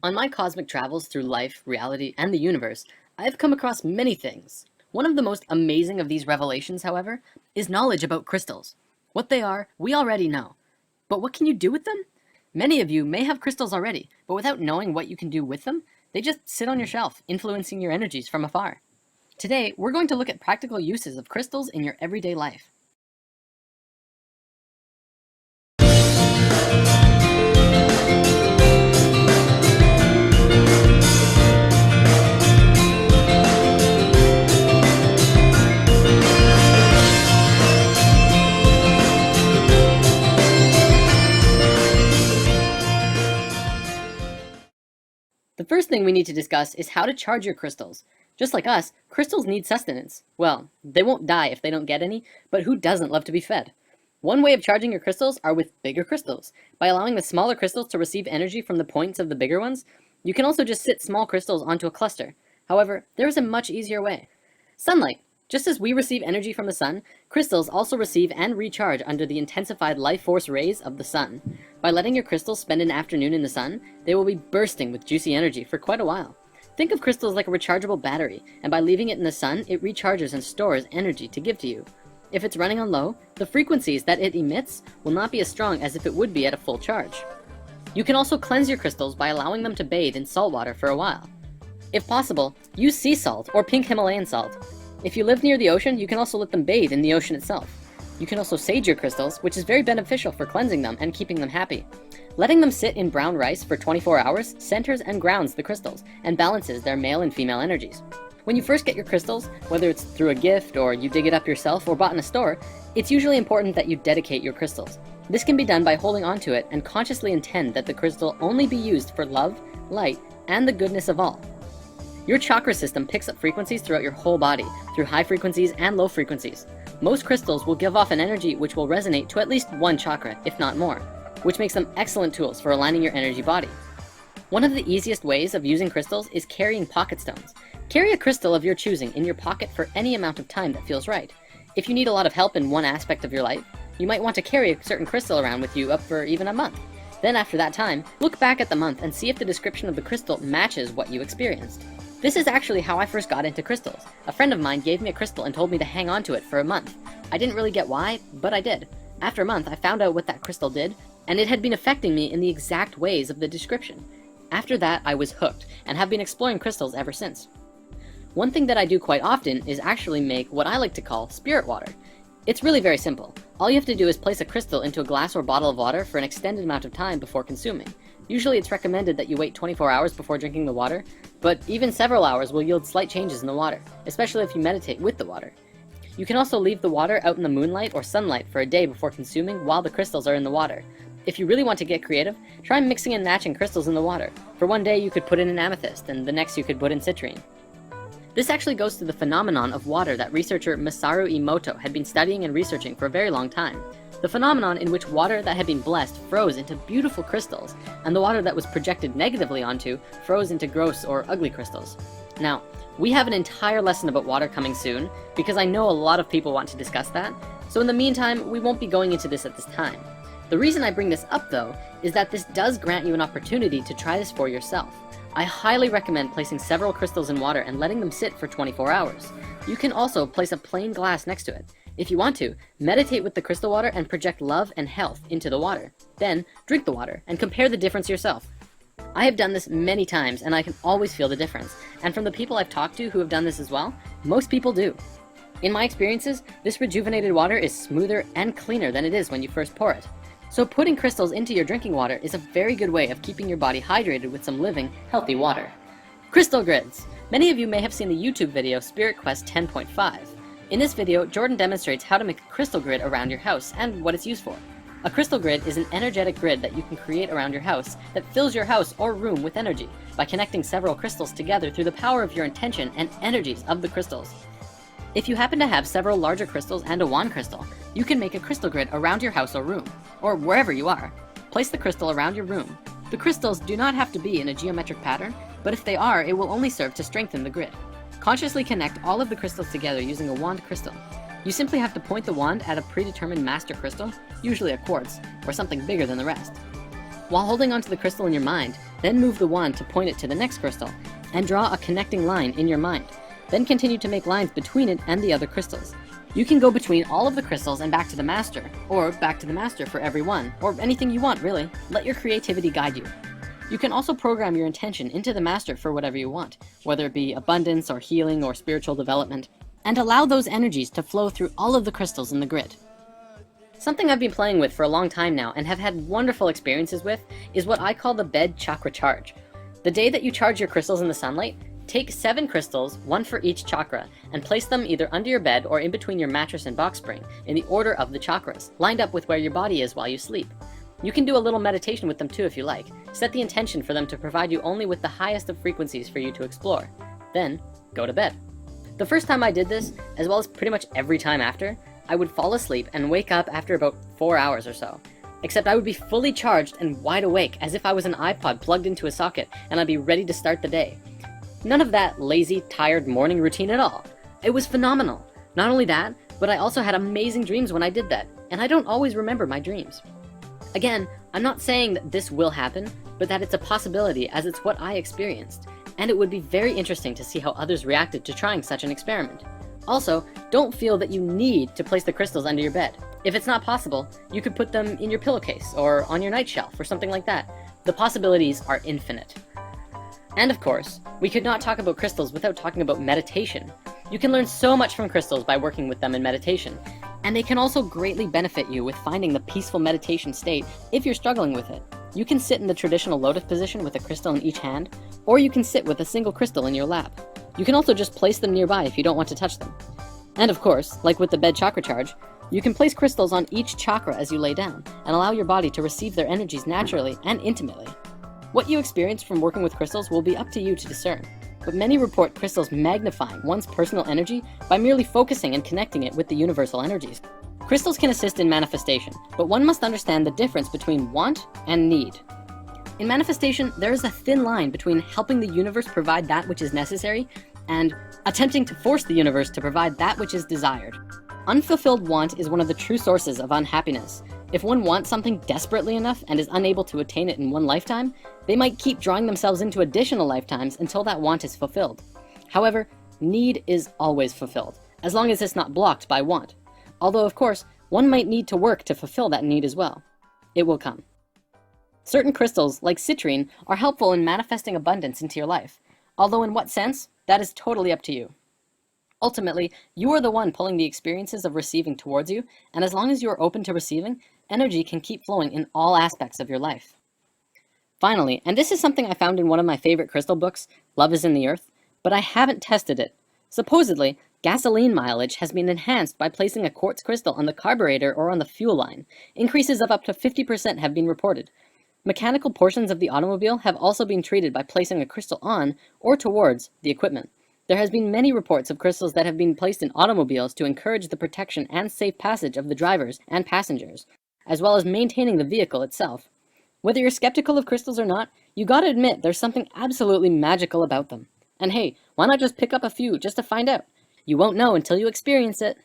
On my cosmic travels through life, reality, and the universe, I have come across many things. One of the most amazing of these revelations, however, is knowledge about crystals. What they are, we already know. But what can you do with them? Many of you may have crystals already, but without knowing what you can do with them, they just sit on your shelf, influencing your energies from afar. Today, we're going to look at practical uses of crystals in your everyday life. The first thing we need to discuss is how to charge your crystals. Just like us, crystals need sustenance. Well, they won't die if they don't get any, but who doesn't love to be fed? One way of charging your crystals are with bigger crystals. By allowing the smaller crystals to receive energy from the points of the bigger ones, you can also just sit small crystals onto a cluster. However, there is a much easier way. Sunlight. Just as we receive energy from the sun, crystals also receive and recharge under the intensified life force rays of the sun. By letting your crystals spend an afternoon in the sun, they will be bursting with juicy energy for quite a while. Think of crystals like a rechargeable battery, and by leaving it in the sun, it recharges and stores energy to give to you. If it's running on low, the frequencies that it emits will not be as strong as if it would be at a full charge. You can also cleanse your crystals by allowing them to bathe in salt water for a while. If possible, use sea salt or pink Himalayan salt. If you live near the ocean, you can also let them bathe in the ocean itself. You can also sage your crystals, which is very beneficial for cleansing them and keeping them happy. Letting them sit in brown rice for 24 hours centers and grounds the crystals and balances their male and female energies. When you first get your crystals, whether it's through a gift or you dig it up yourself or bought in a store, it's usually important that you dedicate your crystals. This can be done by holding onto it and consciously intend that the crystal only be used for love, light, and the goodness of all. Your chakra system picks up frequencies throughout your whole body, through high frequencies and low frequencies. Most crystals will give off an energy which will resonate to at least one chakra, if not more, which makes them excellent tools for aligning your energy body. One of the easiest ways of using crystals is carrying pocket stones. Carry a crystal of your choosing in your pocket for any amount of time that feels right. If you need a lot of help in one aspect of your life, you might want to carry a certain crystal around with you up for even a month. Then after that time, look back at the month and see if the description of the crystal matches what you experienced. This is actually how I first got into crystals. A friend of mine gave me a crystal and told me to hang on to it for a month. I didn't really get why, but I did. After a month, I found out what that crystal did, and it had been affecting me in the exact ways of the description. After that, I was hooked, and have been exploring crystals ever since. One thing that I do quite often is actually make what I like to call spirit water. It's really very simple. All you have to do is place a crystal into a glass or bottle of water for an extended amount of time before consuming. Usually it's recommended that you wait 24 hours before drinking the water, but even several hours will yield slight changes in the water, especially if you meditate with the water. You can also leave the water out in the moonlight or sunlight for a day before consuming while the crystals are in the water. If you really want to get creative, try mixing and matching crystals in the water. For one day you could put in an amethyst, and the next you could put in citrine. This actually goes to the phenomenon of water that researcher Masaru Emoto had been studying and researching for a very long time. The phenomenon in which water that had been blessed froze into beautiful crystals, and the water that was projected negatively onto froze into gross or ugly crystals. Now, we have an entire lesson about water coming soon, because I know a lot of people want to discuss that, so in the meantime, we won't be going into this at this time. The reason I bring this up though, is that this does grant you an opportunity to try this for yourself. I highly recommend placing several crystals in water and letting them sit for 24 hours. You can also place a plain glass next to it. If you want to, meditate with the crystal water and project love and health into the water. Then, drink the water and compare the difference yourself. I have done this many times and I can always feel the difference. And from the people I've talked to who have done this as well, most people do. In my experiences, this rejuvenated water is smoother and cleaner than it is when you first pour it. So putting crystals into your drinking water is a very good way of keeping your body hydrated with some living, healthy water. Crystal grids. Many of you may have seen the YouTube video Spirit Quest 10.5. In this video, Jordan demonstrates how to make a crystal grid around your house and what it's used for. A crystal grid is an energetic grid that you can create around your house that fills your house or room with energy by connecting several crystals together through the power of your intention and energies of the crystals. If you happen to have several larger crystals and a wand crystal, you can make a crystal grid around your house or room, or wherever you are. Place the crystal around your room. The crystals do not have to be in a geometric pattern, but if they are, it will only serve to strengthen the grid. Consciously connect all of the crystals together using a wand crystal. You simply have to point the wand at a predetermined master crystal, usually a quartz, or something bigger than the rest. While holding onto the crystal in your mind, then move the wand to point it to the next crystal, and draw a connecting line in your mind. Then continue to make lines between it and the other crystals. You can go between all of the crystals and back to the master, or back to the master for every one, or anything you want really. Let your creativity guide you. You can also program your intention into the master for whatever you want, whether it be abundance or healing or spiritual development, and allow those energies to flow through all of the crystals in the grid. Something I've been playing with for a long time now and have had wonderful experiences with is what I call the bed chakra charge. The day that you charge your crystals in the sunlight, take 7 crystals, 1 for each chakra, and place them either under your bed or in between your mattress and box spring in the order of the chakras, lined up with where your body is while you sleep. You can do a little meditation with them too if you like. Set the intention for them to provide you only with the highest of frequencies for you to explore. Then, go to bed. The first time I did this, as well as pretty much every time after, I would fall asleep and wake up after about 4 hours or so. Except I would be fully charged and wide awake, as if I was an iPod plugged into a socket, and I'd be ready to start the day. None of that lazy, tired morning routine at all. It was phenomenal. Not only that, but I also had amazing dreams when I did that, and I don't always remember my dreams. Again, I'm not saying that this will happen, but that it's a possibility as it's what I experienced, and it would be very interesting to see how others reacted to trying such an experiment. Also, don't feel that you need to place the crystals under your bed. If it's not possible, you could put them in your pillowcase or on your night shelf or something like that. The possibilities are infinite. And of course, we could not talk about crystals without talking about meditation. You can learn so much from crystals by working with them in meditation, and they can also greatly benefit you with finding the peaceful meditation state if you're struggling with it. You can sit in the traditional lotus position with a crystal in each hand, or you can sit with a single crystal in your lap. You can also just place them nearby if you don't want to touch them. And of course, like with the bed chakra charge, you can place crystals on each chakra as you lay down, and allow your body to receive their energies naturally and intimately. What you experience from working with crystals will be up to you to discern, but many report crystals magnifying one's personal energy by merely focusing and connecting it with the universal energies. Crystals can assist in manifestation, but one must understand the difference between want and need. In manifestation, there is a thin line between helping the universe provide that which is necessary and attempting to force the universe to provide that which is desired. Unfulfilled want is one of the true sources of unhappiness. If one wants something desperately enough and is unable to attain it in one lifetime, they might keep drawing themselves into additional lifetimes until that want is fulfilled. However, need is always fulfilled, as long as it's not blocked by want. Although, of course, one might need to work to fulfill that need as well. It will come. Certain crystals, like citrine, are helpful in manifesting abundance into your life. Although in what sense, that is totally up to you. Ultimately, you are the one pulling the experiences of receiving towards you, and as long as you are open to receiving, energy can keep flowing in all aspects of your life. Finally, and this is something I found in one of my favorite crystal books, Love is in the Earth, but I haven't tested it. Supposedly, gasoline mileage has been enhanced by placing a quartz crystal on the carburetor or on the fuel line. Increases of up to 50% have been reported. Mechanical portions of the automobile have also been treated by placing a crystal on or towards the equipment. There has been many reports of crystals that have been placed in automobiles to encourage the protection and safe passage of the drivers and passengers, as well as maintaining the vehicle itself. Whether you're skeptical of crystals or not, you gotta admit there's something absolutely magical about them. And hey, why not just pick up a few just to find out? You won't know until you experience it.